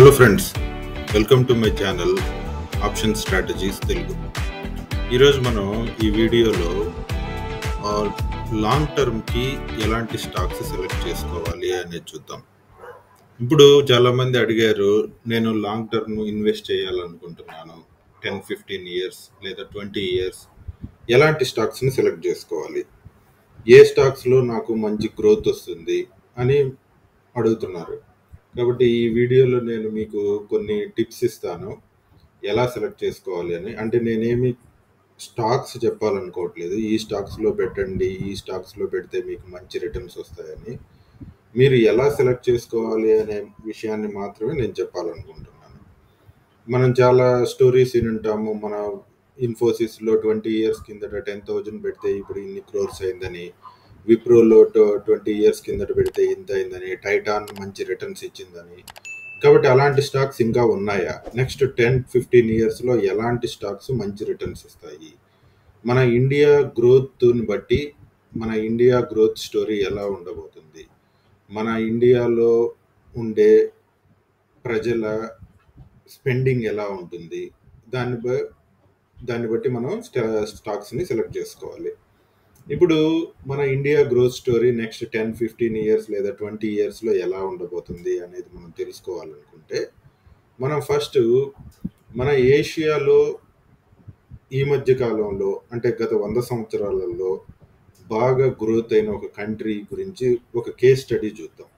Hello friends, welcome to my channel option strategies Telugu. ఈరోజు మనం ఈ వీడియోలో లాంగ్ టర్మ్కి ఎలాంటి స్టాక్స్ సెలెక్ట్ చేసుకోవాలి అనేది చూద్దాం. ఇప్పుడు చాలామంది అడిగారు, నేను లాంగ్ టర్మ్ ఇన్వెస్ట్ చేయాలనుకుంటున్నాను, 10-15 ఇయర్స్ లేదా 20 ఇయర్స్, ఎలాంటి స్టాక్స్ని సెలెక్ట్ చేసుకోవాలి, ఏ స్టాక్స్లో నాకు మంచి గ్రోత్ వస్తుంది అని అడుగుతున్నారు. కాబట్టి ఈ వీడియోలో నేను మీకు కొన్ని టిప్స్ ఇస్తాను ఎలా సెలెక్ట్ చేసుకోవాలి అని. అంటే నేనేమి స్టాక్స్ చెప్పాలనుకోవట్లేదు, ఈ స్టాక్స్లో పెట్టండి, ఈ స్టాక్స్లో పెడితే మీకు మంచి రిటర్న్స్ వస్తాయని. మీరు ఎలా సెలెక్ట్ చేసుకోవాలి అనే విషయాన్ని మాత్రమే నేను చెప్పాలనుకుంటున్నాను. మనం చాలా స్టోరీస్ వినుంటాము. మన ఇన్ఫోసిస్లో 20 ఇయర్స్ కిందట 10,000 పెడితే ఇప్పుడు ఇన్ని క్రోర్స్ అయిందని, విప్రోలో 20 ఇయర్స్ కిందట పెడితే ఇంత అయిందని, టైటాన్ మంచి రిటర్న్స్ ఇచ్చిందని. కాబట్టి అలాంటి స్టాక్స్ ఇంకా ఉన్నాయా? నెక్స్ట్ 10-15 ఇయర్స్లో ఎలాంటి స్టాక్స్ మంచి రిటర్న్స్ ఇస్తాయి? మన ఇండియా గ్రోత్ని బట్టి మన ఇండియా గ్రోత్ స్టోరీ ఎలా ఉండబోతుంది, మన ఇండియాలో ఉండే ప్రజల స్పెండింగ్ ఎలా ఉంటుంది, దాన్ని బట్టి మనం స్టాక్స్ని సెలెక్ట్ చేసుకోవాలి. ఇప్పుడు మన India growth story next 10-15 years లేదా 20 ఇయర్స్లో ఎలా ఉండబోతుంది అనేది మనం తెలుసుకోవాలనుకుంటే, మనం ఫస్ట్ మన ఏషియాలో ఈ మధ్య కాలంలో అంటే గత 100 సంవత్సరాలలో బాగా గ్రోత్ అయిన ఒక కంట్రీ గురించి ఒక కేస్ స్టడీ చూద్దాం.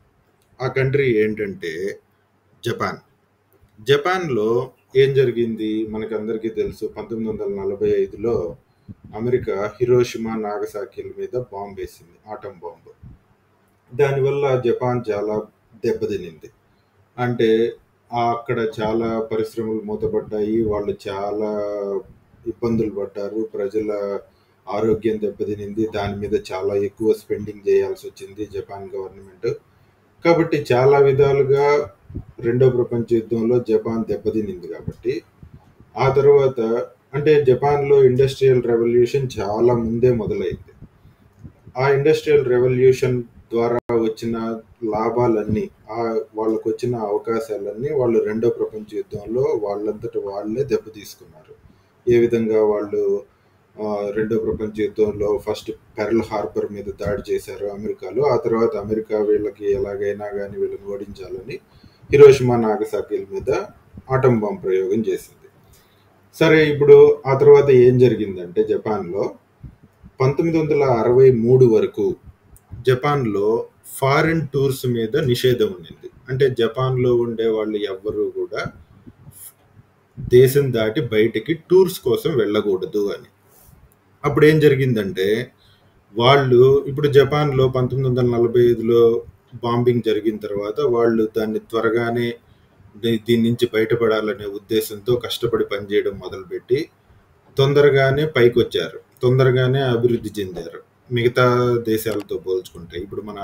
ఆ కంట్రీ ఏంటంటే జపాన్. జపాన్లో ఏం జరిగింది మనకు అందరికీ తెలుసు. 1945లో అమెరికా హిరోషిమా నాగసాకిల మీద బాంబు వేసింది, ఆటం బాంబు. దానివల్ల జపాన్ చాలా దెబ్బతినింది. అంటే అక్కడ చాలా పరిశ్రమలు మూతపడ్డాయి, వాళ్ళు చాలా ఇబ్బందులు పడ్డారు, ప్రజల ఆరోగ్యం దెబ్బతినింది, దాని మీద చాలా ఎక్కువ స్పెండింగ్ చేయాల్సి వచ్చింది జపాన్ గవర్నమెంట్. కాబట్టి చాలా విధాలుగా రెండో ప్రపంచ యుద్ధంలో జపాన్ దెబ్బతినింది. కాబట్టి ఆ తర్వాత అంటే జపాన్లో ఇండస్ట్రియల్ రెవల్యూషన్ చాలా ముందే మొదలైంది. ఆ ఇండస్ట్రియల్ రెవల్యూషన్ ద్వారా వచ్చిన లాభాలన్నీ, వాళ్ళకు వచ్చిన అవకాశాలన్నీ వాళ్ళు రెండో ప్రపంచ యుద్ధంలో వాళ్ళంతట వాళ్ళే దెబ్బతీసుకున్నారు. ఏ విధంగా వాళ్ళు రెండో ప్రపంచ యుద్ధంలో ఫస్ట్ పెర్ల్ హార్బర్ మీద దాడి చేశారు అమెరికాలో. ఆ తర్వాత అమెరికా వీళ్ళకి ఎలాగైనా కానీ వీళ్ళని ఓడించాలని హిరోషిమా నాగసాకిల మీద ఆటం బాంబ్ ప్రయోగం చేసింది. సరే, ఇప్పుడు ఆ తర్వాత ఏం జరిగిందంటే జపాన్లో 1963 వరకు జపాన్లో ఫారిన్ టూర్స్ మీద నిషేధం ఉండింది. అంటే జపాన్లో ఉండే వాళ్ళు ఎవ్వరూ కూడా దేశం దాటి బయటికి టూర్స్ కోసం వెళ్ళకూడదు అని. అప్పుడు ఏం జరిగిందంటే వాళ్ళు ఇప్పుడు జపాన్లో 1945లో బాంబింగ్ జరిగిన తర్వాత వాళ్ళు దాన్ని త్వరగానే దీని నుంచి బయటపడాలనే ఉద్దేశంతో కష్టపడి పనిచేయడం మొదలుపెట్టి తొందరగానే పైకి వచ్చారు, తొందరగానే అభివృద్ధి చెందారు మిగతా దేశాలతో పోల్చుకుంటే. ఇప్పుడు మన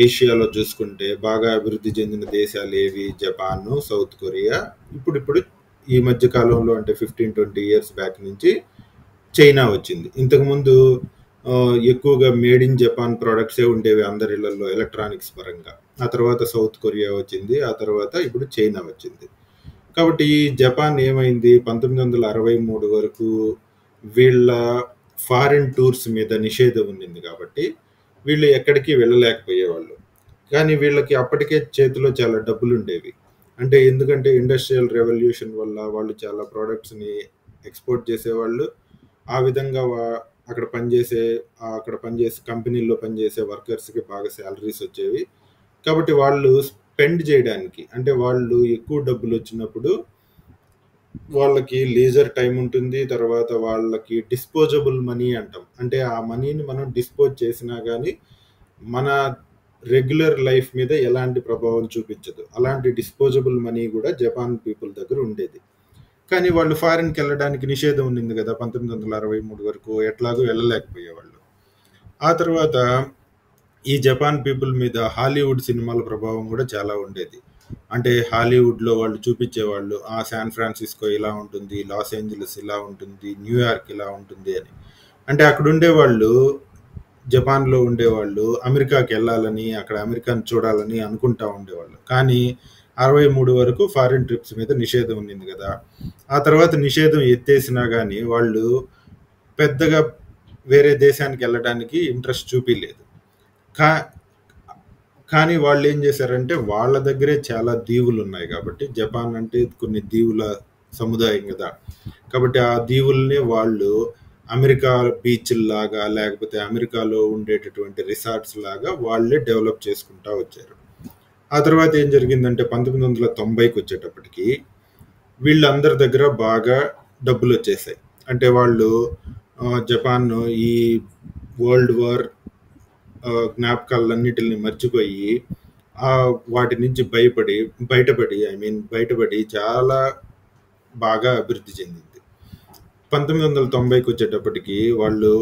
ఏషియాలో చూసుకుంటే బాగా అభివృద్ధి చెందిన దేశాలు ఏవి? Japan, south Korea. ఇప్పుడు ఈ మధ్య కాలంలో అంటే 15-20 ఇయర్స్ బ్యాక్ నుంచి చైనా వచ్చింది. ఇంతకుముందు ఎక్కువగా మేడ్ ఇన్ జపాన్ ప్రోడక్ట్సే ఉండేవి అందరి ఇళ్లలో ఎలక్ట్రానిక్స్ పరంగా. ఆ తర్వాత సౌత్ కొరియా వచ్చింది, ఆ తర్వాత ఇప్పుడు చైనా వచ్చింది. కాబట్టి ఈ జపాన్ ఏమైంది, 1963 వరకు వీళ్ళ ఫారిన్ టూర్స్ మీద నిషేధం ఉండింది. కాబట్టి వీళ్ళు ఎక్కడికి వెళ్ళలేకపోయేవాళ్ళు. కానీ వీళ్ళకి అప్పటికే చేతిలో చాలా డబ్బులు ఉండేవి. అంటే ఎందుకంటే ఇండస్ట్రియల్ రెవల్యూషన్ వల్ల వాళ్ళు చాలా ప్రోడక్ట్స్ని ఎక్స్పోర్ట్ చేసేవాళ్ళు. ఆ విధంగా అక్కడ పనిచేసే కంపెనీల్లో పనిచేసే వర్కర్స్కి బాగా శాలరీస్ వచ్చేవి. కాబట్టి వాళ్ళు స్పెండ్ చేయడానికి, అంటే వాళ్ళు ఎక్కువ డబ్బులు వచ్చినప్పుడు వాళ్ళకి లీజర్ టైం ఉంటుంది, తర్వాత వాళ్ళకి డిస్పోజబుల్ మనీ అంటాం. అంటే ఆ మనీని మనం డిస్పోజ్ చేసినా కానీ మన రెగ్యులర్ లైఫ్ మీద ఎలాంటి ప్రభావం చూపించదు. అలాంటి డిస్పోజబుల్ మనీ కూడా జపాన్ పీపుల్ దగ్గర ఉండేది. కానీ వాళ్ళు ఫారిన్కి వెళ్ళడానికి నిషేధం ఉండింది కదా 1963 వరకు, ఎట్లాగో వెళ్ళలేకపోయేవాళ్ళు. ఆ తర్వాత ఈ జపాన్ పీపుల్ మీద హాలీవుడ్ సినిమాల ప్రభావం కూడా చాలా ఉండేది. అంటే హాలీవుడ్లో వాళ్ళు చూపించేవాళ్ళు శాన్ ఫ్రాన్సిస్కో ఇలా ఉంటుంది, లాస్ ఏంజలస్ ఇలా ఉంటుంది, న్యూయార్క్ ఇలా ఉంటుంది అని. అంటే అక్కడ ఉండేవాళ్ళు, జపాన్లో ఉండేవాళ్ళు అమెరికాకి వెళ్ళాలని, అక్కడ అమెరికాని చూడాలని అనుకుంటా ఉండేవాళ్ళు. కానీ 63 వరకు ఫారిన్ ట్రిప్స్ మీద నిషేధం ఉన్నింది కదా. ఆ తర్వాత నిషేధం ఎత్తేసినా గానీ వాళ్ళు పెద్దగా వేరే దేశానికి వెళ్ళడానికి ఇంట్రెస్ట్ చూపిలేదు. కా కానీ వాళ్ళు ఏం చేశారంటే వాళ్ళ దగ్గరే చాలా దీవులు ఉన్నాయి కాబట్టి, జపాన్ అంటే కొన్ని దీవుల సముదాయం కదా, కాబట్టి ఆ దీవుల్ని వాళ్ళు అమెరికా బీచ్‌ల్లాగా లేకపోతే అమెరికాలో ఉండేటటువంటి రిసార్ట్స్ లాగా వాళ్ళే డెవలప్ చేసుకుంటా వచ్చారు. ఆ తర్వాత ఏం జరిగిందంటే 1990కి వచ్చేటప్పటికి వీళ్ళందరి దగ్గర బాగా డబ్బులు వచ్చేసాయి. అంటే వాళ్ళు జపాన్ ఈ వరల్డ్ వార్ జ్ఞాపకాలన్నిటిని మర్చిపోయి వాటి నుంచి బయటపడి చాలా బాగా అభివృద్ధి చెందింది. 1990కి వచ్చేటప్పటికి వాళ్ళు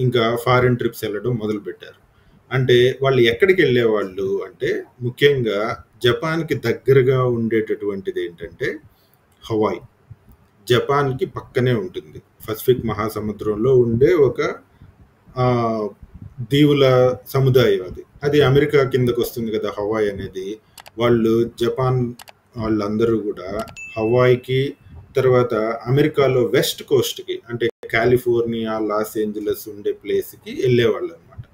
ఇంకా ఫారిన్ ట్రిప్స్ వెళ్ళడం మొదలుపెట్టారు. అంటే వాళ్ళు ఎక్కడికి వెళ్ళేవాళ్ళు అంటే ముఖ్యంగా జపాన్కి దగ్గరగా ఉండేటటువంటిది ఏంటంటే హవాయ్. జపాన్కి పక్కనే ఉంటుంది, పసిఫిక్ మహాసముద్రంలో ఉండే ఒక ఆ, దీవుల సముదాయం అది. అది అమెరికా కిందకు వస్తుంది కదా హవాయ్ అనేది. వాళ్ళు జపాన్ వాళ్ళందరూ కూడా హవాయ్కి తర్వాత అమెరికాలో వెస్ట్ కోస్ట్కి అంటే కాలిఫోర్నియా లాస్ ఏంజలస్ ఉండే ప్లేస్కి వెళ్ళేవాళ్ళు అనమాట.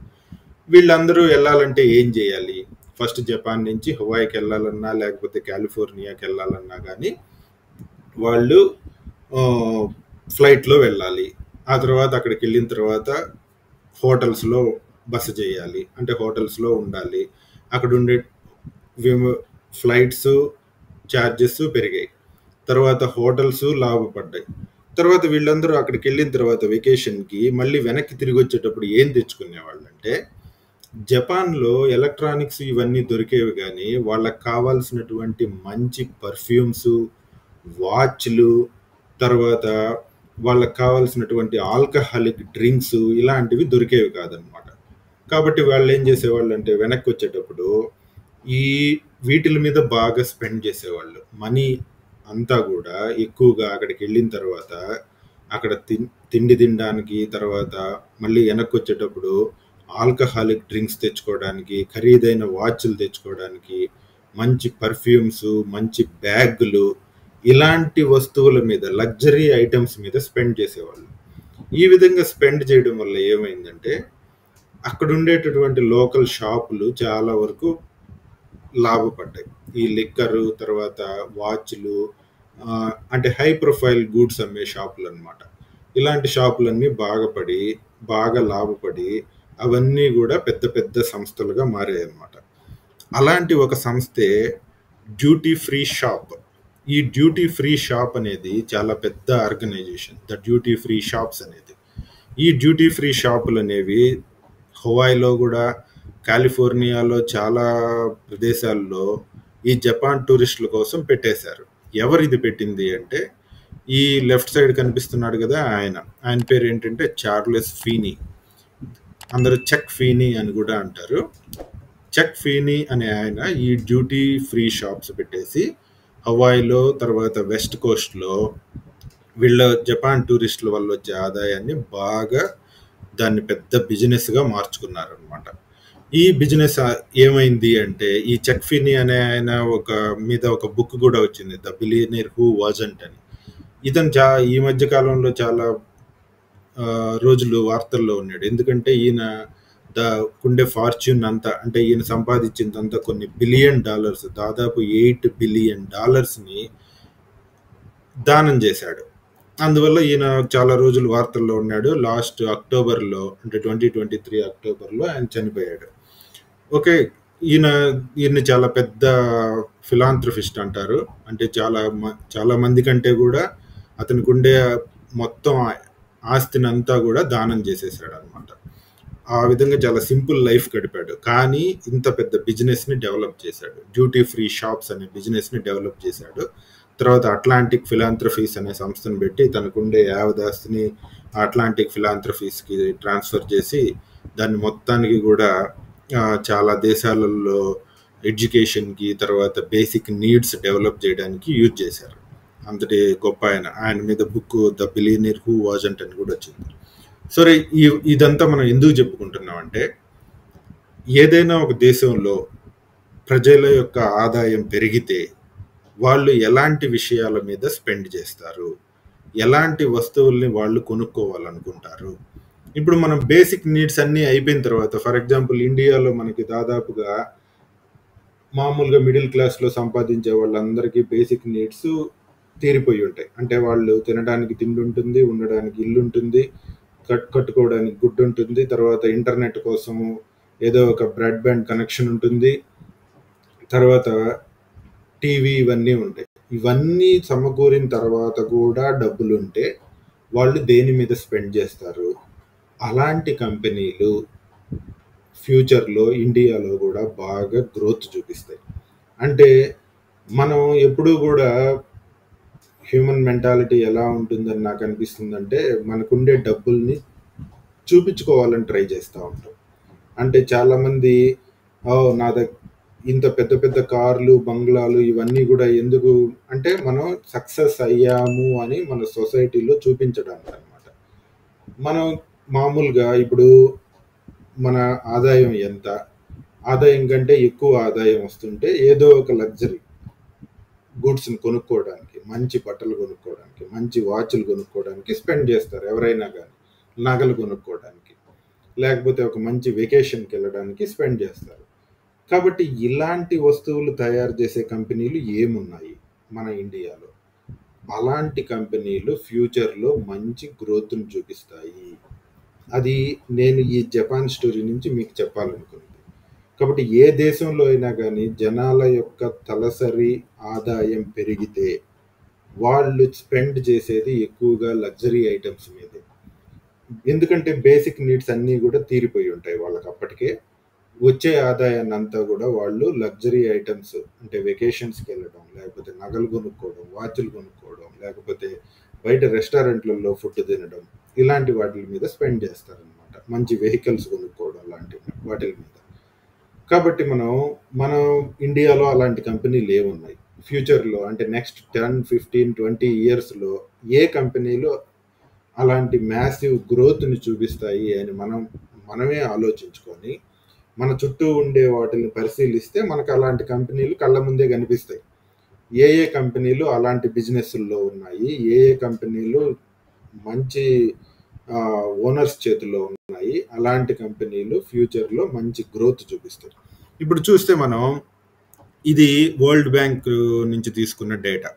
వీళ్ళందరూ వెళ్ళాలంటే ఏం చేయాలి? ఫస్ట్ జపాన్ నుంచి హవాయ్కి వెళ్ళాలన్నా లేకపోతే కాలిఫోర్నియాకి వెళ్ళాలన్నా కానీ వాళ్ళు ఫ్లైట్లో వెళ్ళాలి. ఆ తర్వాత అక్కడికి వెళ్ళిన తర్వాత హోటల్స్లో బస చేయాలి, అంటే హోటల్స్లో ఉండాలి. అక్కడ ఉండే ఫ్లైట్స్ ఛార్జెస్ పెరిగాయి, తర్వాత హోటల్స్ లాభపడ్డాయి. తర్వాత వీళ్ళందరూ అక్కడికి వెళ్ళిన తర్వాత వెకేషన్కి మళ్ళీ వెనక్కి తిరిగి వచ్చేటప్పుడు ఏం తెచ్చుకునేవాళ్ళు అంటే జపాన్లో ఎలక్ట్రానిక్స్ ఇవన్నీ దొరికేవి, కానీ వాళ్ళకి కావాల్సినటువంటి మంచి పర్ఫ్యూమ్స్, వాచ్లు, తర్వాత వాళ్ళకి కావాల్సినటువంటి ఆల్కహాలిక్ డ్రింక్స్ ఇలాంటివి దొరికేవి కాదనమాట. కాబట్టి వాళ్ళు ఏం చేసేవాళ్ళు అంటే వెనక్కి వచ్చేటప్పుడు ఈ వీటిల మీద బాగా స్పెండ్ చేసేవాళ్ళు. మనీ అంతా కూడా ఎక్కువగా అక్కడికి వెళ్ళిన తర్వాత అక్కడ తిండి తినడానికి, తర్వాత మళ్ళీ వెనక్కి వచ్చేటప్పుడు ఆల్కహాలిక్ డ్రింక్స్ తెచ్చుకోవడానికి, ఖరీదైన వాచ్లు తెచ్చుకోవడానికి, మంచి పర్ఫ్యూమ్స్, మంచి బ్యాగులు, ఇలాంటి వస్తువుల మీద, లగ్జరీ ఐటమ్స్ మీద స్పెండ్ చేసేవాళ్ళు. ఈ విధంగా స్పెండ్ చేయడం వల్ల ఏమైందంటే అక్కడ ఉండేటటువంటి లోకల్ షాపులు చాలా వరకు లాభపడ్డాయి. ఈ లిక్కరు, తర్వాత వాచ్లు, అంటే హై ప్రొఫైల్ గూడ్స్ అమ్మే షాపులు అనమాట. ఇలాంటి షాపులన్నీ బాగా లాభపడి అవన్నీ కూడా పెద్ద పెద్ద సంస్థలుగా మారాయి అన్నమాట. అలాంటి ఒక సంస్థే డ్యూటీ ఫ్రీ షాప్. ఈ డ్యూటీ ఫ్రీ షాప్ అనేది చాలా పెద్ద organisation, the duty free shops అనేది. ఈ డ్యూటీ ఫ్రీ షాపులు అనేవి హవాయ్లో కూడా, కాలిఫోర్నియాలో చాలా ప్రదేశాల్లో ఈ జపాన్ టూరిస్టుల కోసం పెట్టేశారు. ఎవరిది పెట్టింది అంటే ఈ లెఫ్ట్ సైడ్ కనిపిస్తున్నాడు కదా ఆయన పేరు ఏంటంటే చార్లెస్ ఫీనీ. అందరూ చెక్ ఫీనీ అని కూడా అంటారు. చెక్ ఫీనీ అనే ఆయన ఈ డ్యూటీ ఫ్రీ షాప్స్ పెట్టేసి హవాయ్లో, తర్వాత వెస్ట్ కోస్ట్లో వీళ్ళ జపాన్ టూరిస్టుల వల్ల వచ్చే ఆదాయాన్ని బాగా దాన్ని పెద్ద బిజినెస్గా మార్చుకున్నారనమాట. ఈ బిజినెస్ ఏమైంది అంటే ఈ చెక్ ఫీనీ అనే ఆయన ఒక బుక్ కూడా వచ్చింది, ద బిలియనీర్ హూ వాజంట్ అని. ఇతను ఈ మధ్య కాలంలో చాలా రోజులు వార్తల్లో ఉన్నాడు. ఎందుకంటే ఈయన ఉండే ఫార్చ్యూన్ అంతా, అంటే ఈయన సంపాదించిందంతా కొన్ని $1 బిలియన్, దాదాపు $8 బిలియన్ దానం చేశాడు. అందువల్ల ఈయన చాలా రోజులు వార్తల్లో ఉన్నాడు. లాస్ట్ అక్టోబర్లో, అంటే 2023 అక్టోబర్లో ఆయన చనిపోయాడు. ఓకే, ఈయన్ని చాలా పెద్ద ఫిలాంథ్రఫిస్ట్ అంటారు. అంటే చాలా మంది కంటే కూడా అతనికి ఉండే మొత్తం ఆస్తిని అంతా కూడా దానం చేసేసాడు అనమాట. ఆ విధంగా చాలా సింపుల్ లైఫ్ గడిపాడు, కానీ ఇంత పెద్ద బిజినెస్ని డెవలప్ చేశాడు. డ్యూటీ ఫ్రీ షాప్స్ అనే బిజినెస్ని డెవలప్ చేశాడు. తర్వాత అట్లాంటిక్ ఫిలాంథ్రఫీస్ అనే సంస్థను పెట్టి తనకుండే యావదాస్తిని అట్లాంటిక్ ఫిలాంథ్రఫీస్కి ట్రాన్స్ఫర్ చేసి దాన్ని మొత్తానికి కూడా చాలా దేశాలలో ఎడ్యుకేషన్కి, తర్వాత బేసిక్ నీడ్స్ డెవలప్ చేయడానికి యూజ్ చేశారు. అంతటి గొప్ప ఆయన మీద book the billionaire who wasn't అని కూడా వచ్చింది. సరే, ఇదంతా మనం ఎందుకు చెప్పుకుంటున్నాం అంటే ఏదైనా ఒక దేశంలో ప్రజల యొక్క ఆదాయం పెరిగితే వాళ్ళు ఎలాంటి విషయాల మీద స్పెండ్ చేస్తారు, ఎలాంటి వస్తువుల్ని వాళ్ళు కొనుక్కోవాలనుకుంటారు. ఇప్పుడు మనం బేసిక్ నీడ్స్ అన్నీ అయిపోయిన తర్వాత, ఫర్ ఎగ్జాంపుల్ ఇండియాలో మనకి దాదాపుగా మామూలుగా మిడిల్ క్లాస్లో సంపాదించే వాళ్ళందరికీ బేసిక్ నీడ్స్ తీరిపోయి ఉంటాయి. అంటే వాళ్ళు తినడానికి తిండి ఉంటుంది, ఉండడానికి ఇల్లు ఉంటుంది, కట్టుకోవడానికి గుడ్డు ఉంటుంది, తర్వాత ఇంటర్నెట్ కోసము ఏదో ఒక బ్రాడ్బ్యాండ్ కనెక్షన్ ఉంటుంది, తర్వాత టీవీ ఇవన్నీ ఉంటాయి. ఇవన్నీ సమకూరిన తర్వాత కూడా డబ్బులుంటే వాళ్ళు దేని మీద స్పెండ్ చేస్తారు? అలాంటి కంపెనీలు ఫ్యూచర్లో ఇండియాలో కూడా బాగా గ్రోత్ చూపిస్తాయి. అంటే మనం ఎప్పుడూ కూడా హ్యూమన్ మెంటాలిటీ ఎలా ఉంటుందని నాకు అనిపిస్తుందంటే, మనకుండే డబ్బుల్ని చూపించుకోవాలని ట్రై చేస్తూ ఉంటాం. అంటే చాలామంది నా ఇంత పెద్ద పెద్ద కార్లు, బంగ్లాలు ఇవన్నీ కూడా ఎందుకు అంటే, మనం సక్సెస్ అయ్యాము అని మన సొసైటీలో చూపించడానికి అనమాట. మనం మామూలుగా ఇప్పుడు మన ఆదాయం ఎంత, ఆదాయం కంటే ఎక్కువ ఆదాయం వస్తుంటే ఏదో ఒక లగ్జరీ గూడ్స్ని కొనుక్కోవడానికి, మంచి బట్టలు కొనుక్కోవడానికి, మంచి వాచ్లు కొనుక్కోవడానికి స్పెండ్ చేస్తారు ఎవరైనా కానీ, నగలు కొనుక్కోవడానికి, లేకపోతే ఒక మంచి వెకేషన్కి వెళ్ళడానికి స్పెండ్ చేస్తారు. కాబట్టి ఇలాంటి వస్తువులు తయారు చేసే కంపెనీలు ఏమున్నాయి మన ఇండియాలో? అలాంటి కంపెనీలు ఫ్యూచర్లో మంచి గ్రోత్ను చూపిస్తాయి. అది నేను ఈ జపాన్ స్టోరీ నుంచి మీకు చెప్పాలనుకున్నది. కాబట్టి ఏ దేశంలో అయినా కానీ జనాల యొక్క తలసరి ఆదాయం పెరిగితే వాళ్ళు స్పెండ్ చేసేది ఎక్కువగా లగ్జరీ ఐటమ్స్ మీదే. ఎందుకంటే బేసిక్ నీడ్స్ అన్నీ కూడా తీరిపోయి ఉంటాయి వాళ్ళకి. అప్పటికే వచ్చే ఆదాయాన్ని అంతా కూడా వాళ్ళు లగ్జరీ ఐటమ్స్, అంటే వెకేషన్స్కి వెళ్ళడం, లేకపోతే నగలు కొనుక్కోవడం, వాచ్లు కొనుక్కోవడం, లేకపోతే బయట రెస్టారెంట్లలో ఫుడ్ తినడం, ఇలాంటి వాటి మీద స్పెండ్ చేస్తారనమాట. మంచి వెహికల్స్ కొనుక్కోవడం లాంటి వాటి మీద. కాబట్టి మన ఇండియాలో అలాంటి కంపెనీలు ఏమున్నాయి ఫ్యూచర్లో? అంటే నెక్స్ట్ 10, 15, 20 ఇయర్స్లో ఏ కంపెనీలు అలాంటి మ్యాసివ్ గ్రోత్ని చూపిస్తాయి అని మనమే ఆలోచించుకొని మన చుట్టూ ఉండే వాటిని పరిశీలిస్తే మనకు అలాంటి కంపెనీలు కళ్ళ ముందే కనిపిస్తాయి. ఏ ఏ కంపెనీలు అలాంటి బిజినెస్ల్లో ఉన్నాయి, ఏ ఏ కంపెనీలు మంచి ఓనర్స్ చేతుల్లో ఉన్నాయి, అలాంటి కంపెనీలు ఫ్యూచర్లో మంచి గ్రోత్ చూపిస్తాయి. ఇప్పుడు చూస్తే మనం ఇది వరల్డ్ బ్యాంక్ నుంచి తీసుకున్న డేటా.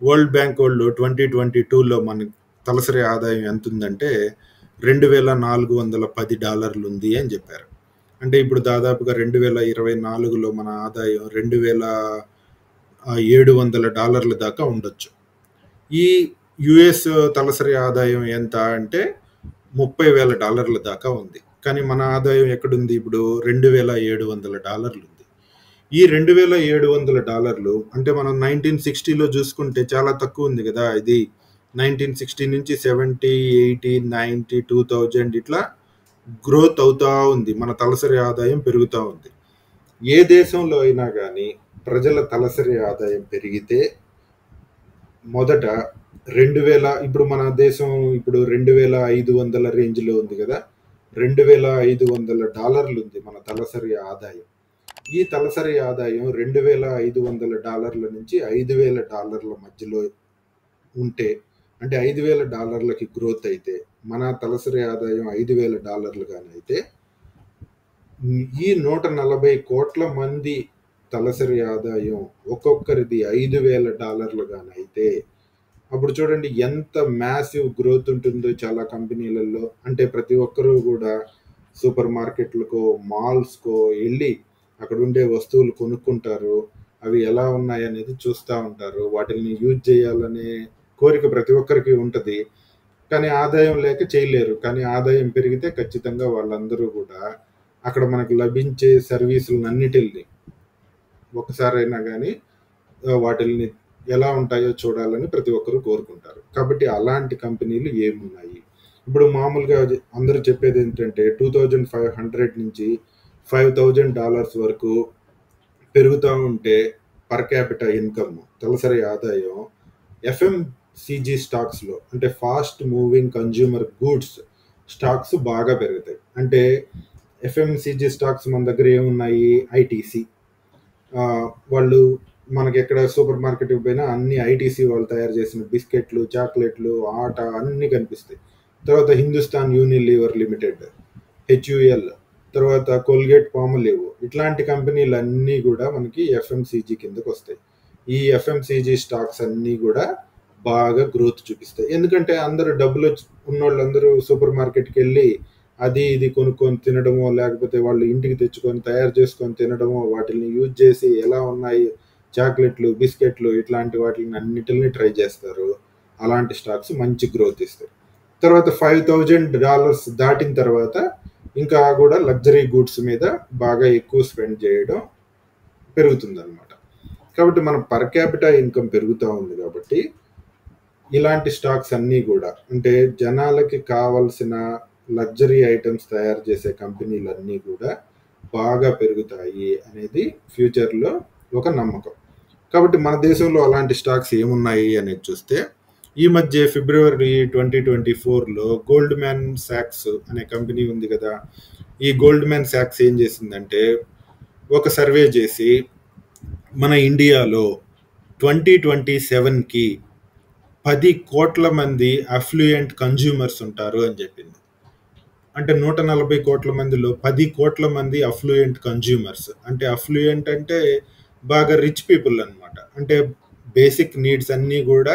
వరల్డ్ బ్యాంక్ వాళ్ళు 2022లో మన తలసరి ఆదాయం ఎంత ఉందంటే $2,410 ఉంది అని చెప్పారు. అంటే ఇప్పుడు దాదాపుగా 2024లో మన ఆదాయం $2,700 దాకా ఉండొచ్చు. ఈ యుఎస్ తలసరి ఆదాయం ఎంత అంటే $30,000 దాకా ఉంది. కానీ మన ఆదాయం ఎక్కడుంది ఇప్పుడు? $2,700 ఉంది. ఈ $2,700 అంటే మనం 1960లో చూసుకుంటే చాలా తక్కువ ఉంది కదా. ఇది 1960 నుంచి 70, 80, 90, 2000 ఇట్లా గ్రోత్ అవుతూ ఉంది. మన తలసరి ఆదాయం పెరుగుతూ ఉంది. ఏ దేశంలో అయినా కానీ ప్రజల తలసరి ఆదాయం పెరిగితే మొదట 2000, ఇప్పుడు మన దేశం ఇప్పుడు 2,500 రేంజ్లో ఉంది కదా. $2,500 ఉంది మన తలసరి ఆదాయం. ఈ తలసరి ఆదాయం $2,500 నుంచి $5,000 మధ్యలో ఉంటే, అంటే $5,000కి గ్రోత్ అయితే, మన తలసరి ఆదాయం $5,000 కానీ అయితే, ఈ 140 కోట్ల మంది తలసరి ఆదాయం ఒక్కొక్కరిది $5,000 కానీ అయితే, అప్పుడు చూడండి ఎంత మ్యాసివ్ గ్రోత్ ఉంటుందో చాలా కంపెనీలలో. అంటే ప్రతి ఒక్కరూ కూడా సూపర్ మార్కెట్లకో, మాల్స్కో వెళ్ళి అక్కడ ఉండే వస్తువులు కొనుక్కుంటారు. అవి ఎలా ఉన్నాయి అనేది చూస్తూ ఉంటారు. వాటిని యూజ్ చేయాలనే కోరిక ప్రతి ఒక్కరికి ఉంటుంది. కానీ ఆదాయం లేక చేయలేరు. కానీ ఆదాయం పెరిగితే ఖచ్చితంగా వాళ్ళందరూ కూడా అక్కడ మనకు లభించే సర్వీసులన్నిటిని ఒకసారైనా కానీ వాటిని ఎలా ఉంటాయో చూడాలని ప్రతి ఒక్కరూ కోరుకుంటారు. కాబట్టి అలాంటి కంపెనీలు ఏమున్నాయి? ఇప్పుడు మామూలుగా అందరూ చెప్పేది ఏంటంటే 2,500 నుంచి $5,000 వరకు పెరుగుతూ ఉంటే పర్ క్యాపిటల్ ఇన్కమ్, తలసరి ఆదాయం ఎఫ్ఎంసిజి స్టాక్స్లో, అంటే fast moving consumer goods stocks బాగా పెరుగుతాయి. అంటే ఎఫ్ఎంసిజి స్టాక్స్ మన దగ్గర ఏమున్నాయి? ఐటీసీ, వాళ్ళు మనకెక్కడ సూపర్ మార్కెట్‌కి పోయినా అన్ని ఐటీసీ వాళ్ళు తయారు చేసిన బిస్కెట్‌లు, చాక్లెట్‌లు, ఆట అన్నీ కనిపిస్తాయి. తర్వాత హిందుస్థాన్ యూనిలీవర్ లిమిటెడ్, హెచ్‌యుఎల్, తర్వాత కోల్గేట్ పామోలివ్ ఇట్లాంటి కంపెనీలన్నీ కూడా మనకి ఎఫ్ఎంసీజీ కిందకొస్తాయి. ఈ ఎఫ్ఎంసీజీ స్టాక్స్ అన్నీ కూడా బాగా గ్రోత్ చూపిస్తాయి. ఎందుకంటే అందరూ డబ్బులు ఉన్నోళ్ళందరూ సూపర్ మార్కెట్‌కి వెళ్ళి అది ఇది కొనుక్కొని తినడమో, లేకపోతే వాళ్ళు ఇంటికి తెచ్చుకొని తయారు చేసుకొని తినడమో, వాటిని యూజ్ చేసి ఎలా ఉన్నాయి చాక్లెట్లు, బిస్కెట్లు ఇట్లాంటి వాటిని అన్నిటిని ట్రై చేస్తారు. అలాంటి స్టాక్స్ మంచి గ్రోత్ ఇస్తాయి. తర్వాత $5,000 దాటిన తర్వాత ఇంకా కూడా లగ్జరీ గూడ్స్ మీద బాగా ఎక్కువ స్పెండ్ చేయడం పెరుగుతుందన్నమాట. కాబట్టి మన పర్ క్యాపిటా ఇన్కమ్ పెరుగుతూ ఉంది కాబట్టి ఇలాంటి స్టాక్స్ అన్నీ కూడా అంటే జనాలకి కావాల్సిన లగ్జరీ ఐటమ్స్ తయారు చేసే కంపెనీలన్నీ కూడా బాగా పెరుగుతాయి అనేది ఫ్యూచర్లో ఒక నమ్మకం. కాబట్టి మన దేశంలో అలాంటి స్టాక్స్ ఏమున్నాయి అనేది చూస్తే ఈ మధ్య ఫిబ్రవరి 2024లో గోల్డ్ మ్యాన్ సాక్స్ అనే కంపెనీ ఉంది కదా. ఈ గోల్డ్ మ్యాన్ సాక్స్ ఏం చేసిందంటే ఒక సర్వే చేసి మన ఇండియాలో 2027కి 10 కోట్ల మంది అఫ్లూయెంట్ కన్జ్యూమర్స్ ఉంటారు అని చెప్పింది. అంటే 140 కోట్ల మందిలో 10 కోట్ల మంది అఫ్లూయెంట్ కన్జ్యూమర్స్. అంటే అఫ్లూయెంట్ అంటే బాగా రిచ్ పీపుల్ అనమాట. అంటే బేసిక్ నీడ్స్ అన్నీ కూడా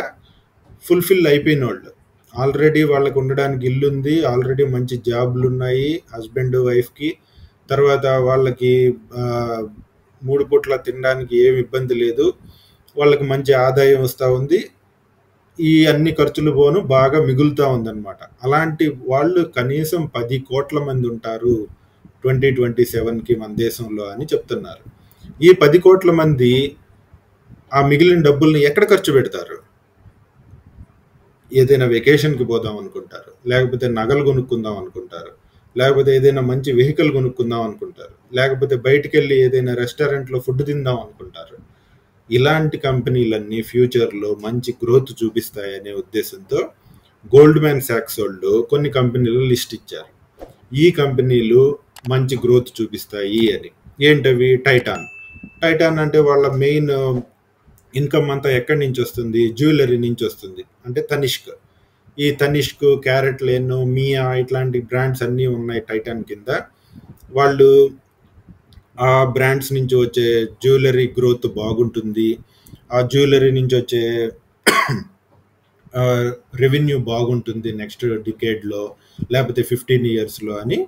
ఫుల్ఫిల్ అయిపోయిన వాళ్ళు. ఆల్రెడీ వాళ్ళకు ఉండడానికి ఇల్లు ఉంది, ఆల్రెడీ మంచి జాబ్లు ఉన్నాయి హస్బెండ్ వైఫ్కి. తర్వాత వాళ్ళకి 3 పూట్ల తినడానికి ఏమి ఇబ్బంది లేదు, వాళ్ళకి మంచి ఆదాయం వస్తూ ఉంది, ఈ అన్ని ఖర్చులు పోను బాగా మిగులుతూ ఉందన్నమాట. అలాంటి వాళ్ళు కనీసం 10 కోట్ల మంది ఉంటారు 2027కి మన దేశంలో అని చెప్తున్నారు. ఈ 10 కోట్ల మంది ఆ మిగిలిన డబ్బుల్ని ఎక్కడ ఖర్చు పెడతారు? ఏదైనా వెకేషన్కి పోదాం అనుకుంటారు, లేకపోతే నగలు కొనుక్కుందాం అనుకుంటారు, లేకపోతే ఏదైనా మంచి వెహికల్ కొనుక్కుందాం అనుకుంటారు, లేకపోతే బయటికి వెళ్ళి ఏదైనా రెస్టారెంట్లో ఫుడ్ తిందాం అనుకుంటారు. ఇలాంటి కంపెనీలన్నీ ఫ్యూచర్లో మంచి గ్రోత్ చూపిస్తాయనే ఉద్దేశంతో గోల్డ్ మ్యాన్ సాక్స్ వాళ్ళు కొన్ని కంపెనీలు లిస్ట్ ఇచ్చారు. ఈ కంపెనీలు మంచి గ్రోత్ చూపిస్తాయి అని. ఏంటవి? టైటాన్ అంటే వాళ్ళ మెయిన్ ఇన్కమ్ అంతా ఎక్కడి నుంచి వస్తుంది? జ్యువెలరీ నుంచి వస్తుంది. అంటే తనిష్క్, ఈ తనిష్క్, క్యారెట్ లేన్, మియా ఇట్లాంటి బ్రాండ్స్ అన్నీ ఉన్నాయి టైటాన్ కింద. వాళ్ళు ఆ బ్రాండ్స్ నుంచి వచ్చే జ్యువెలరీ గ్రోత్ బాగుంటుంది, ఆ జ్యువెలరీ నుంచి వచ్చే రెవెన్యూ బాగుంటుంది నెక్స్ట్ డికేడ్లో, లేకపోతే 15 ఇయర్స్లో అని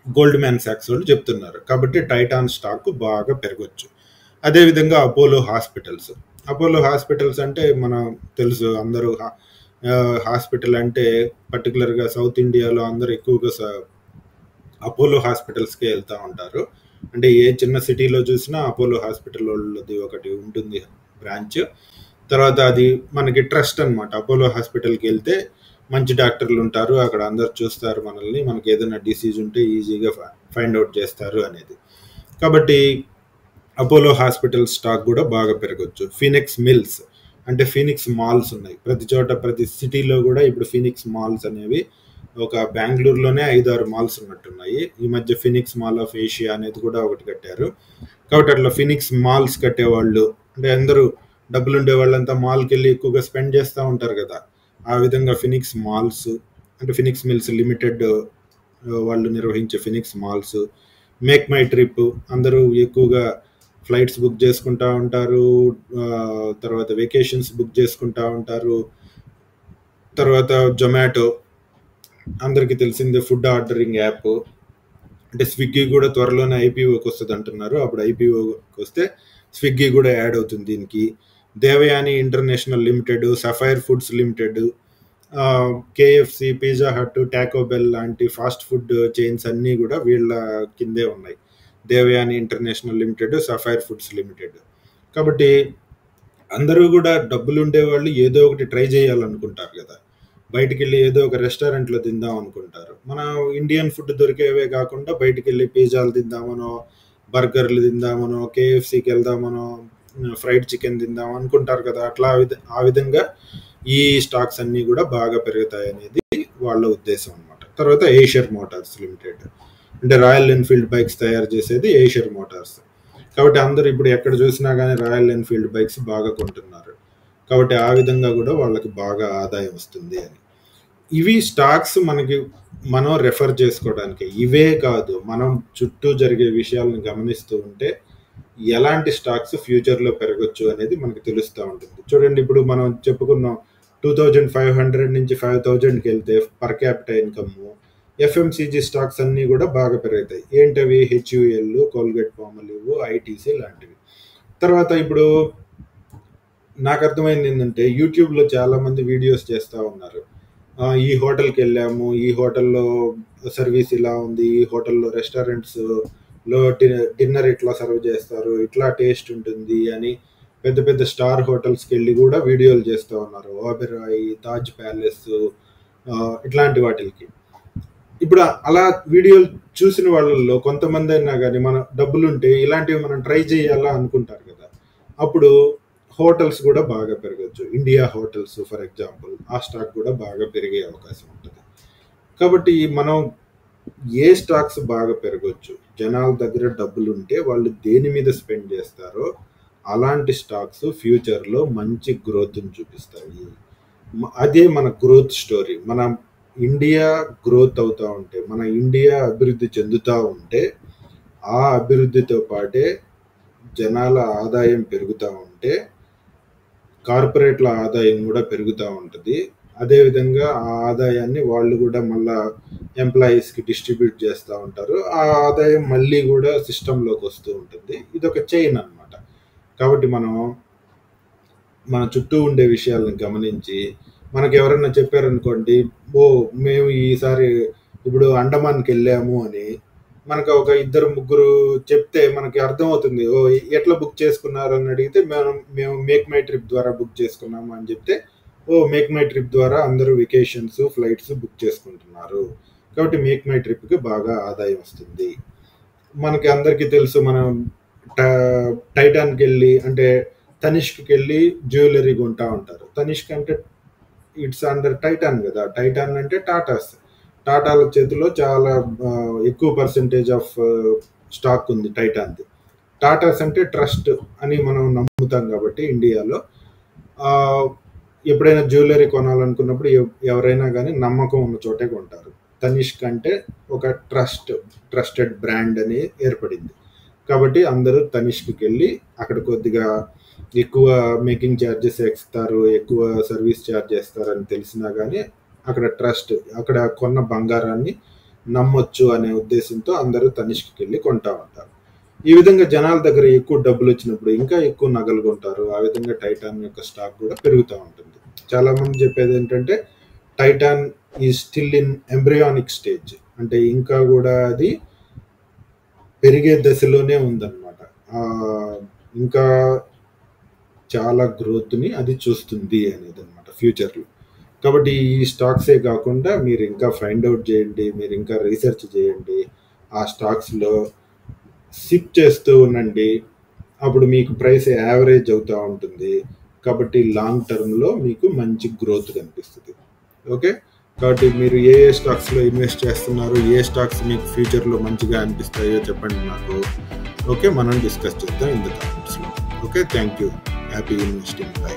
గోల్డ్ మ్యాన్ సాక్స్ వాళ్ళు చెప్తున్నారు. కాబట్టి టైటాన్ స్టాక్ బాగా పెరగచ్చు. అదేవిధంగా అపోలో హాస్పిటల్స్ అంటే మనం తెలుసు, అందరూ హాస్పిటల్ అంటే పర్టికులర్గా సౌత్ ఇండియాలో అందరూ ఎక్కువగా అపోలో హాస్పిటల్స్కే వెళ్తూ ఉంటారు. అంటే ఏ చిన్న సిటీలో చూసినా అపోలో హాస్పిటల్ వాళ్ళది ఒకటి ఉంటుంది బ్రాంచ్. తర్వాత అది మనకి ట్రస్ట్ అనమాట. అపోలో హాస్పిటల్కి వెళ్తే మంచి డాక్టర్లు ఉంటారు, అక్కడ అందరు చూస్తారు మనల్ని, మనకి ఏదైనా డిసీజ్ ఉంటే ఈజీగా ఫైండ్ అవుట్ చేస్తారు అనేది. కాబట్టి అపోలో హాస్పిటల్ స్టాక్ కూడా బాగా పెరగచ్చు. ఫీనిక్స్ మిల్స్ అంటే ఫీనిక్స్ మాల్స్ ఉన్నాయి ప్రతి చోట, ప్రతి సిటీలో కూడా ఇప్పుడు ఫీనిక్స్ మాల్స్ అనేవి ఒక బెంగళూరులోనే 5-6 మాల్స్ ఉన్నట్టున్నాయి. ఈ మధ్య ఫినిక్స్ మాల్ ఆఫ్ ఏషియా అనేది కూడా ఒకటి కట్టారు. కాబట్టి అట్లా ఫినిక్స్ మాల్స్ కట్టేవాళ్ళు అంటే అందరూ డబ్బులు ఉండే వాళ్ళంతా మాల్కి వెళ్ళి ఎక్కువగా స్పెండ్ చేస్తూ ఉంటారు కదా. ఆ విధంగా ఫినిక్స్ మాల్స్ అంటే ఫినిక్స్ మిల్స్ లిమిటెడ్ వాళ్ళు నిర్వహించే Phoenix malls. Make my trip, అందరూ ఎక్కువగా ఫ్లైట్స్ బుక్ చేసుకుంటూ ఉంటారు, తర్వాత వెకేషన్స్ బుక్ చేసుకుంటూ ఉంటారు. తర్వాత జొమాటో, అందరికీ తెలిసిందే ఫుడ్ ఆర్డరింగ్ యాప్. అంటే స్విగ్గీ కూడా త్వరలోనే ఐపీఓకి వస్తుంది అంటున్నారు. అప్పుడు ఐపీఓకి వస్తే స్విగ్గీ కూడా యాడ్ అవుతుంది దీనికి. Devyani international limited, sapphire foods limited, KFC, pizza hut, taco bell లాంటి ఫాస్ట్ ఫుడ్ చైన్స్ అన్నీ కూడా వీళ్ళ కిందే ఉన్నాయి. Devyani international limited, sapphire foods limited. కాబట్టి అందరూ కూడా డబ్బులు ఉండేవాళ్ళు ఏదో ఒకటి ట్రై చేయాలనుకుంటారు కదా. బయటికి వెళ్ళి ఏదో ఒక రెస్టారెంట్లో తిందాం అనుకుంటారు. మన ఇండియన్ ఫుడ్ దొరికేవే కాకుండా బయటికి వెళ్ళి పిజ్జాలు తిందామనో, బర్గర్లు తిందామనో, కేఎఫ్సీకి వెళ్దామనో, ఫ్రైడ్ చికెన్ తిందాం అనుకుంటారు కదా. అట్లా ఆ విధంగా ఈ స్టాక్స్ అన్నీ కూడా బాగా పెరుగుతాయి అనేది వాళ్ళ ఉద్దేశం అనమాట. తర్వాత ఏషియర్ మోటార్స్ లిమిటెడ్ అంటే రాయల్ ఎన్ఫీల్డ్ బైక్స్ తయారు చేసేది ఏషియర్ మోటార్స్. కాబట్టి అందరూ ఇప్పుడు ఎక్కడ చూసినా కానీ రాయల్ ఎన్ఫీల్డ్ బైక్స్ బాగా కొంటున్నారు. కాబట్టి ఆ విధంగా కూడా వాళ్ళకి బాగా ఆదాయం వస్తుంది అని. ఇవి స్టాక్స్ మనకి మనం రెఫర్ చేసుకోవడానికి. ఇవే కాదు, మనం చుట్టూ జరిగే విషయాలను గమనిస్తూ ఉంటే ఎలాంటి స్టాక్స్ ఫ్యూచర్లో పెరగచ్చు అనేది మనకు తెలుస్తూ ఉంటుంది. చూడండి, ఇప్పుడు మనం చెప్పుకున్నాం 2500 నుంచి 5000కి వెళ్తే per capital income FMCG stocks అన్నీ కూడా బాగా పెరుగుతాయి. ఏంటవి? హెచ్యుఎల్, కోల్గేట్ పామోలివ్, ఐటీసీ లాంటివి. తర్వాత ఇప్పుడు నాకు అర్థమైంది ఏంటంటే, యూట్యూబ్లో చాలామంది వీడియోస్ చేస్తూ ఉన్నారు. ఈ హోటల్కి వెళ్ళాము, ఈ హోటల్లో సర్వీస్ ఇలా ఉంది, ఈ హోటల్లో రెస్టారెంట్స్లో డిన్నర్ ఇట్లా సర్వ్ చేస్తారు, ఇట్లా టేస్ట్ ఉంటుంది అని పెద్ద పెద్ద స్టార్ హోటల్స్కి వెళ్ళి కూడా వీడియోలు చేస్తూ ఉన్నారు. ఓబెరాయ్, తాజ్ ప్యాలెస్, ఇట్లాంటి వాటికి. ఇప్పుడు అలా వీడియోలు చూసిన వాళ్ళల్లో కొంతమంది అయినా కానీ మన డబ్బులుంటే ఇలాంటివి మనం ట్రై చేయాలా అనుకుంటారు కదా. అప్పుడు హోటల్స్ కూడా బాగా పెరగచ్చు. ఇండియా హోటల్స్ ఫర్ ఎగ్జాంపుల్, ఆ స్టాక్ కూడా బాగా పెరిగే అవకాశం ఉంటుంది. కాబట్టి మనం ఏ స్టాక్స్ బాగా పెరగచ్చు, జనాల దగ్గర డబ్బులు ఉంటే వాళ్ళు దేని మీద స్పెండ్ చేస్తారో అలాంటి స్టాక్స్ ఫ్యూచర్లో మంచి గ్రోత్ని చూపిస్తాయి. అదే మన గ్రోత్ స్టోరీ. మన ఇండియా గ్రోత్ అవుతూ ఉంటే, మన ఇండియా అభివృద్ధి చెందుతూ ఉంటే, ఆ అభివృద్ధితో పాటే జనాల ఆదాయం పెరుగుతూ ఉంటే కార్పొరేట్ల ఆదాయం కూడా పెరుగుతూ ఉంటుంది. అదేవిధంగా ఆ ఆదాయాన్ని వాళ్ళు కూడా మళ్ళా ఎంప్లాయీస్కి డిస్ట్రిబ్యూట్ చేస్తూ ఉంటారు. ఆ ఆదాయం మళ్ళీ కూడా సిస్టంలోకి వస్తూ ఉంటుంది. ఇది ఒక చైన్ అన్నమాట. కాబట్టి మనం మన చుట్టూ ఉండే విషయాలను గమనించి, మనకు ఎవరన్నా చెప్పారనుకోండి, మేము ఈసారి ఇప్పుడు అండమాన్కి వెళ్ళాము అని మనకు ఒక ఇద్దరు ముగ్గురు చెప్తే మనకి అర్థమవుతుంది. ఎట్లా బుక్ చేసుకున్నారు అని అడిగితే మేము మేక్ మై ట్రిప్ ద్వారా బుక్ చేసుకున్నాము అని చెప్తే, మేక్ మై ట్రిప్ ద్వారా అందరూ వెకేషన్స్, ఫ్లైట్స్ బుక్ చేసుకుంటున్నారు. కాబట్టి మేక్ మై ట్రిప్కి బాగా ఆదాయం వస్తుంది. మనకి అందరికీ తెలుసు, మనం టైటాన్కి వెళ్ళి అంటే తనిష్క్కి వెళ్ళి జ్యువెలరీ కొంటా ఉంటారు. తనిష్క్ అంటే ఇట్స్ అండర్ టైటాన్ కదా. టైటాన్ అంటే టాటాల చేతిలో చాలా ఎక్కువ పర్సెంటేజ్ ఆఫ్ స్టాక్ ఉంది టైటాన్ది. టాటాస్ అంటే ట్రస్ట్ అని మనం నమ్ముతాం కాబట్టి ఇండియాలో ఎప్పుడైనా జ్యువెలరీ కొనాలనుకున్నప్పుడు ఎవరైనా కానీ నమ్మకం ఉన్న చోటే కొంటారు. తనిష్క్ అంటే ఒక ట్రస్టెడ్ బ్రాండ్ అని ఏర్పడింది. కాబట్టి అందరూ తనిష్క్కి వెళ్ళి అక్కడ కొద్దిగా ఎక్కువ మేకింగ్ ఛార్జెస్ ఇస్తారు, ఎక్కువ సర్వీస్ ఛార్జ్ చేస్తారని తెలిసినా కానీ అక్కడ కొన్న బంగారాన్ని నమ్మొచ్చు అనే ఉద్దేశంతో అందరూ తనిష్క్కి వెళ్ళి కొంటా ఉంటారు. ఈ విధంగా జనాల దగ్గర ఎక్కువ డబ్బులు వచ్చినప్పుడు ఇంకా ఎక్కువ నగలు కొంటారు. ఆ విధంగా టైటాన్ యొక్క స్టాక్ కూడా పెరుగుతూ ఉంటుంది. చాలా మంది చెప్పేది ఏంటంటే, Titan is still in embryonic stage, అంటే ఇంకా కూడా అది పెరిగే దశలోనే ఉందన్నమాట. ఇంకా చాలా గ్రోత్ని అది చూస్తుంది అనేది అనమాట ఫ్యూచర్లో. కాబట్టి ఈ స్టాక్సే కాకుండా మీరు ఇంకా ఫైండ్ అవుట్ చేయండి, మీరు ఇంకా రీసెర్చ్ చేయండి, ఆ స్టాక్స్లో సిప్ చేస్తూ ఉండండి. అప్పుడు మీకు ప్రైస్ యావరేజ్ అవుతూ ఉంటుంది. కాబట్టి లాంగ్ టర్మ్లో మీకు మంచి గ్రోత్ కనిపిస్తుంది. ఓకే, కాబట్టి మీరు ఏ స్టాక్స్లో ఇన్వెస్ట్ చేస్తున్నారు, ఏ స్టాక్స్ మీకు ఫ్యూచర్లో మంచిగా అనిపిస్తాయో చెప్పండి నాకు. ఓకే, మనం డిస్కస్ చేద్దాం ఇన్ ద కామెంట్స్లో. Okay, thank you. Happy investing. By.